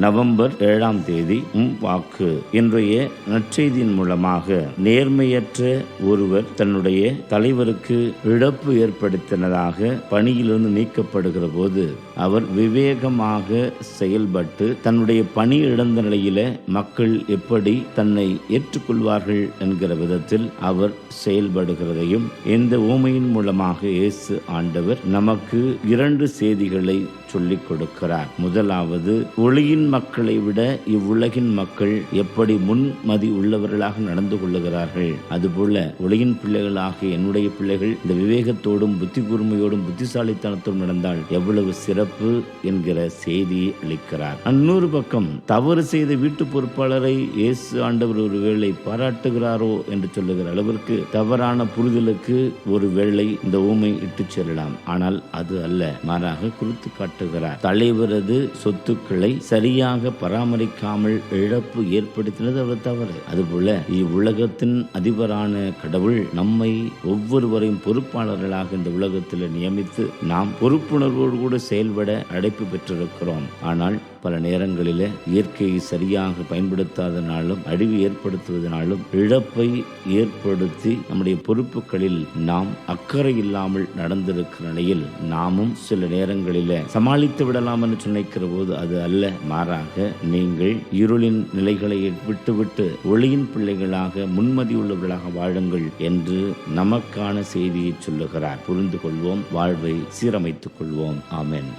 November 7 வாக்கு. இன்றைய நற்செய்தியின் மூலமாக நேர்மையற்ற ஒருவர் தன்னுடைய தலைவருக்கு இழப்பு ஏற்படுத்தினதாக பணியிலிருந்து நீக்கப்படுகிற போது அவர் விவேகமாக செயல்பட்டு தன்னுடைய பணி இழந்த நிலையில மக்கள் எப்படி தன்னை ஏற்றுக்கொள்வார்கள் என்கிற விதத்தில் அவர் செயல்படுகிறதையும் இந்த ஊமையின் மூலமாக இயேசு ஆண்டவர் நமக்கு 2 செய்திகளை சொல்லிக் கொடுக்கிறார். முதலாவது, ஒளியின் மக்களை விட இவ்வுலகின் மக்கள் எப்படி முன்மதி உள்ளவர்களாக நடந்து கொள்ளுகிறார்கள், அதுபோல ஒளியின் பிள்ளைகளாக என்னுடைய பிள்ளைகள் இந்த விவேகத்தோடும் புத்தி கூர்மையோடும் புத்திசாலித்தனத்தோடும் நடந்தால் எவ்வளவு சிறப்பு என்கிற செய்தியை அளிக்கிறார். இன்னொரு பக்கம், தவறு செய்த வீட்டு பொறுப்பாளரை இயேசு ஆண்டவர் ஒருவேளை பாராட்டுகிறாரோ என்று சொல்லுகிற அளவிற்கு தவறான புரிதலுக்கு ஒருவேளை இந்த ஊமை இட்டுச் செல்லலாம். ஆனால் அது அல்ல, மாறாக குறித்து காட்டுகிறார். தலைவரது சொத்துக்களை சரியாக பராமரிக்காமல் இழப்பு ஏற்படுத்தினது அவர் தவறு. அதுபோல இவ்வுலகத்தின் அதிபரான கடவுள் நம்மை ஒவ்வொருவரையும் பொறுப்பாளர்களாக இந்த உலகத்தில் நியமித்து நாம் பொறுப்புணர்வோடு கூட செயல்பட அழைப்பு பெற்றிருக்கிறோம். ஆனால் பல நேரங்களில் இயற்கையை சரியாக பயன்படுத்தாதனாலும் அழிவு ஏற்படுத்துவதனாலும் இழப்பை ஏற்படுத்தி நம்முடைய பொறுப்புகளில் நாம் அக்கறை இல்லாமல் நடந்திருக்கிற நிலையில் நாமும் சில நேரங்களில் சமாளித்து விடலாம் என்று நினைக்கிற போது அது அல்ல, மாறாக நீங்கள் இருளின் நிலைகளை விட்டுவிட்டு ஒளியின் பிள்ளைகளாக முன்மதி உள்ளவர்களாக வாழுங்கள் என்று நமக்கான செய்தியை சொல்லுகிறார். புரிந்து கொள்வோம், வாழ்வை சீரமைத்துக் கொள்வோம். ஆமென்.